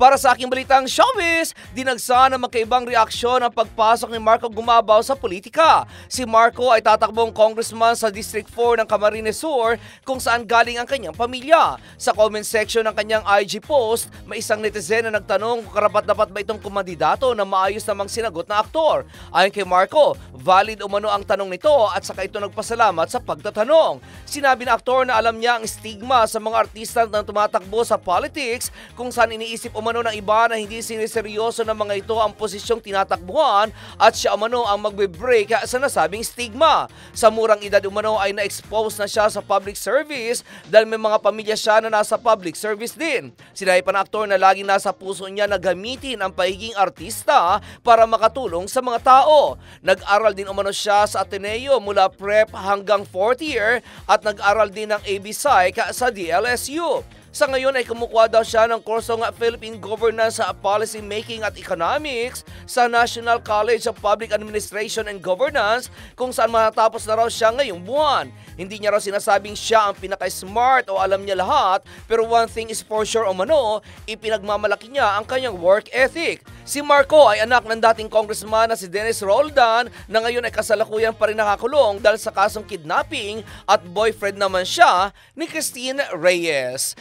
Para sa aking balitang showbiz, dinagsa ng magkaibang reaksyon ang pagpasok ni Marco Gumabaw sa politika. Si Marco ay tatakbong congressman sa District 4 ng Camarines Sur kung saan galing ang kanyang pamilya. Sa comment section ng kanyang IG post, may isang netizen na nagtanong kung karapat-dapat ba itong kumandidato na maayos namang sinagot na aktor. Ayon kay Marco, valid umano ang tanong nito at saka ito nagpasalamat sa pagtatanong. Sinabi ng aktor na alam niya ang stigma sa mga artista na tumatakbo sa politics kung saan iniisip umano ng iba na hindi siniseryoso ng mga ito ang posisyong tinatakbuhan at siya umano ang magbe-break sa nasabing stigma. Sa murang edad umano ay na-expose na siya sa public service dahil may mga pamilya siya na nasa public service din. Sinabi pa ng aktor na laging nasa puso niya na gamitin ang pagiging artista para makatulong sa mga tao. Nag-aral din umano siya sa Ateneo mula prep hanggang 4th year at nag-aral din ng AB Psych sa DLSU. Sa ngayon ay kumukuha daw siya ng kursong Philippine Governance, Policy Making at Economics sa National College of Public Administration and Governance kung saan matatapos na raw siya ngayong buwan. Hindi niya raw sinasabing siya ang pinaka-smart o alam niya lahat, pero one thing is for sure umano, ipinagmamalaki niya ang kanyang work ethic. Si Marco ay anak ng dating congressman na si Dennis Roldan na ngayon ay kasalukuyan pa rin nakakulong dahil sa kasong kidnapping at boyfriend naman siya ni Christine Reyes.